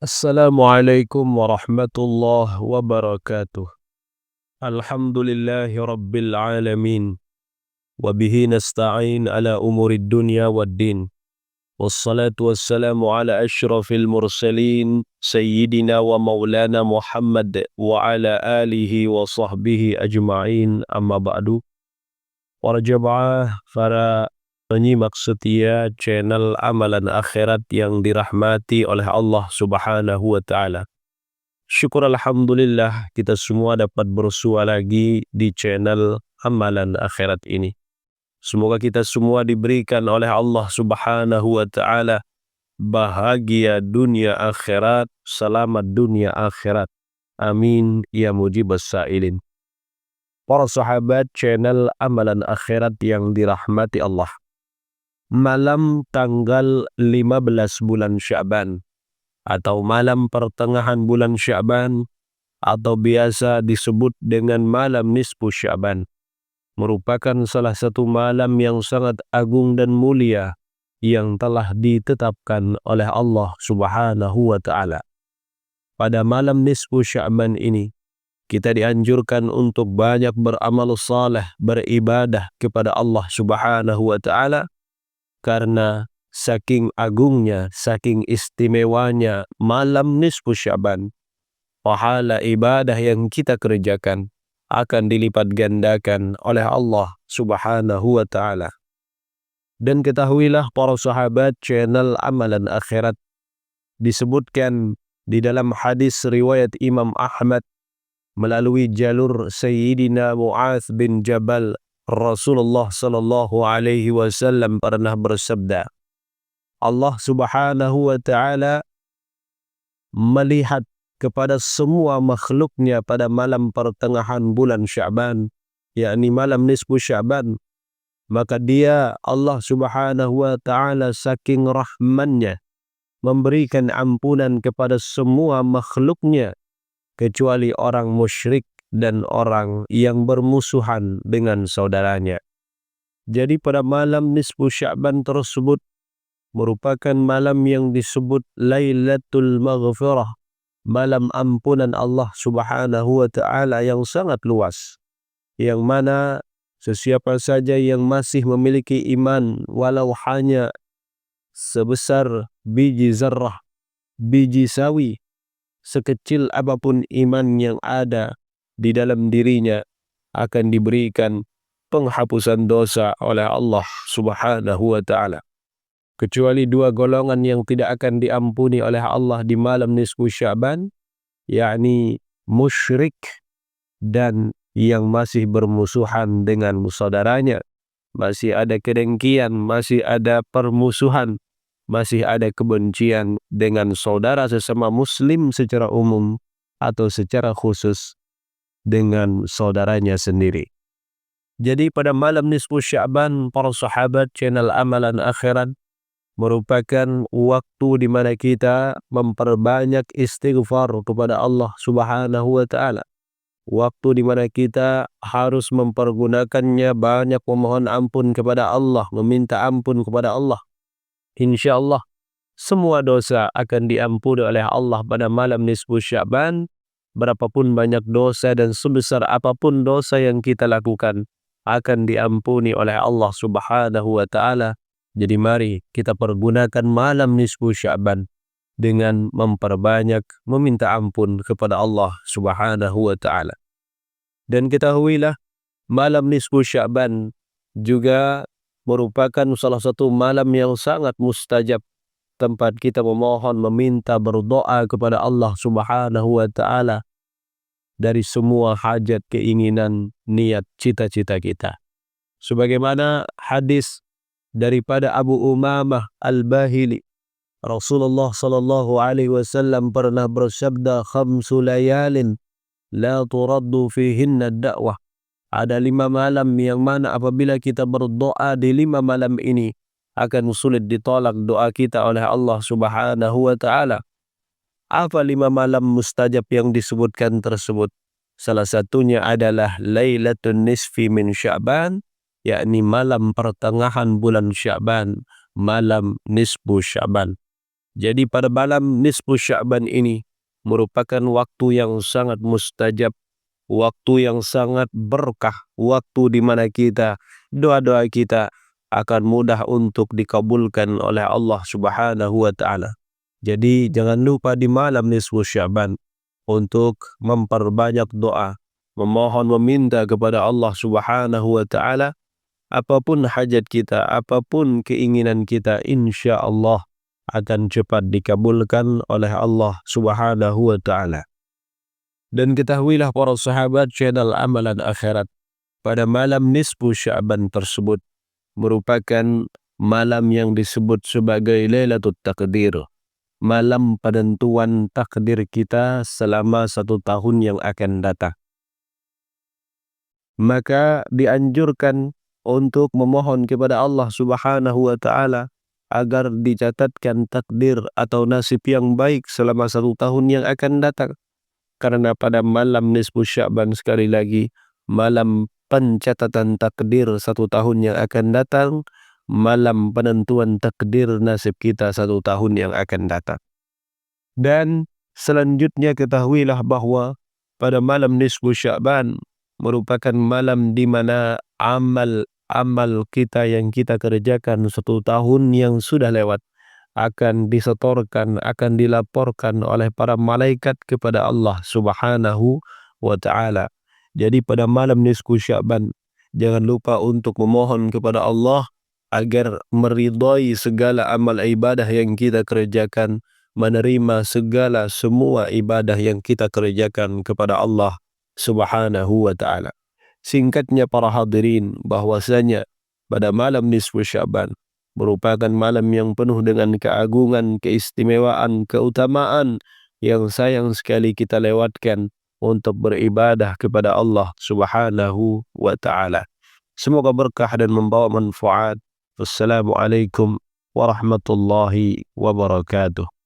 Assalamualaikum warahmatullahi wabarakatuh. Alhamdulillahi rabbil alamin. Wabihi nasta'in ala umurid dunya waddin. Wassalatu wassalamu ala ashrafil mursalin. Sayyidina wa maulana Muhammad wa ala alihi wa sahbihi ajma'in, amma ba'du. Para jemaah, para penyimak setia channel Amalan Akhirat yang dirahmati oleh Allah Subhanahu wa Ta'ala. Syukur alhamdulillah kita semua dapat bersua lagi di channel Amalan Akhirat ini. Semoga kita semua diberikan oleh Allah Subhanahu wa Ta'ala bahagia dunia akhirat, selamat dunia akhirat. Amin ya mujibas sa'ilin. Para sahabat channel Amalan Akhirat yang dirahmati Allah. Malam tanggal 15 bulan Sya'ban atau malam pertengahan bulan Sya'ban atau biasa disebut dengan malam nisfu Sya'ban merupakan salah satu malam yang sangat agung dan mulia yang telah ditetapkan oleh Allah Subhanahu wa Ta'ala. Pada malam nisfu Sya'ban ini kita dianjurkan untuk banyak beramal saleh, beribadah kepada Allah Subhanahu wa Ta'ala, karena saking agungnya, saking istimewanya malam nisfu Sya'ban, pahala ibadah yang kita kerjakan akan dilipat gandakan oleh Allah Subhanahu wa Ta'ala. Dan ketahuilah para sahabat channel Amalan Akhirat, disebutkan di dalam hadis riwayat Imam Ahmad melalui jalur Sayyidina Mu'adz bin Jabal, Rasulullah sallallahu alaihi wasallam pernah bersabda, Allah Subhanahu wa Ta'ala melihat kepada semua makhluknya pada malam pertengahan bulan Sya'ban, yakni malam nisfu Sya'ban, maka dia, Allah Subhanahu wa Ta'ala, saking rahmannya memberikan ampunan kepada semua makhluknya kecuali orang musyrik dan orang yang bermusuhan dengan saudaranya. Jadi pada malam nisfu Sya'ban tersebut merupakan malam yang disebut Lailatul Maghfirah, malam ampunan Allah Subhanahu wa Ta'ala yang sangat luas, yang mana sesiapa saja yang masih memiliki iman walau hanya sebesar biji zarrah, biji sawi, sekecil apapun iman yang ada di dalam dirinya, akan diberikan penghapusan dosa oleh Allah Subhanahu wa Ta'ala. Kecuali dua golongan yang tidak akan diampuni oleh Allah di malam nisfu Sya'ban, yakni musyrik dan yang masih bermusuhan dengan saudaranya. Masih ada kedengkian, masih ada permusuhan, masih ada kebencian dengan saudara sesama muslim secara umum atau secara khusus dengan saudaranya sendiri. Jadi pada malam nisfu Sya'ban, para sahabat channel Amalan Akhirat, merupakan waktu di mana kita memperbanyak istighfar kepada Allah Subhanahu wa Ta'ala. Waktu di mana kita harus mempergunakannya banyak memohon ampun kepada Allah, meminta ampun kepada Allah. Insya Allah semua dosa akan diampuni oleh Allah pada malam nisfu Sya'ban. Berapapun banyak dosa dan sebesar apapun dosa yang kita lakukan akan diampuni oleh Allah Subhanahu wa Ta'ala. Jadi mari kita pergunakan malam nisfu Sya'ban dengan memperbanyak meminta ampun kepada Allah Subhanahu wa Ta'ala. Dan ketahuilah malam nisfu Sya'ban juga merupakan salah satu malam yang sangat mustajab, tempat kita memohon, meminta, berdoa kepada Allah Subhanahu wa Ta'ala dari semua hajat, keinginan, niat, cita-cita kita. Sebagaimana hadis daripada Abu Umamah Al-Bahili, Rasulullah sallallahu alaihi wasallam pernah bersabda, "Khamsu layalin la turaddu fihinna ad-da'wah." Ada 5 malam yang mana apabila kita berdoa di 5 malam ini akan sulit ditolak doa kita oleh Allah Subhanahu wa Ta'ala. Apa 5 malam mustajab yang disebutkan tersebut? Salah satunya adalah Lailatul Nisfi min Sya'ban, yakni malam pertengahan bulan Sya'ban, malam nisfu Sya'ban. Jadi pada malam nisfu Sya'ban ini merupakan waktu yang sangat mustajab, waktu yang sangat berkah, waktu di mana doa-doa kita akan mudah untuk dikabulkan oleh Allah Subhanahu wa taala. Jadi jangan lupa di malam nisfu Sya'ban untuk memperbanyak doa, memohon meminta kepada Allah Subhanahu wa taala apapun hajat kita, apapun keinginan kita, insya Allah akan cepat dikabulkan oleh Allah Subhanahu wa taala. Dan ketahuilah para sahabat channel Amalan Akhirat, pada malam nisfu Sya'ban tersebut merupakan malam yang disebut sebagai Lailatul Taqdir, malam penentuan takdir kita selama 1 tahun yang akan datang. Maka dianjurkan untuk memohon kepada Allah Subhanahu wa taala agar dicatatkan takdir atau nasib yang baik selama 1 tahun yang akan datang. Karena pada malam nisfu Sya'ban, sekali lagi, malam pencatatan takdir 1 tahun yang akan datang, malam penentuan takdir nasib kita 1 tahun yang akan datang. Dan selanjutnya ketahuilah bahwa pada malam nisfu Sya'ban merupakan malam di mana amal kita yang kita kerjakan 1 tahun yang sudah lewat akan disetorkan, akan dilaporkan oleh para malaikat kepada Allah Subhanahu wa taala. Jadi pada malam nisfu Sya'ban jangan lupa untuk memohon kepada Allah agar meridai segala amal ibadah yang kita kerjakan, menerima segala semua ibadah yang kita kerjakan kepada Allah Subhanahu wa taala. Singkatnya para hadirin, bahwasanya pada malam nisfu Sya'ban merupakan malam yang penuh dengan keagungan, keistimewaan, keutamaan yang sayang sekali kita lewatkan untuk beribadah kepada Allah Subhanahu wa taala. Semoga berkah dan membawa manfaat. Wassalamualaikum warahmatullahi wabarakatuh.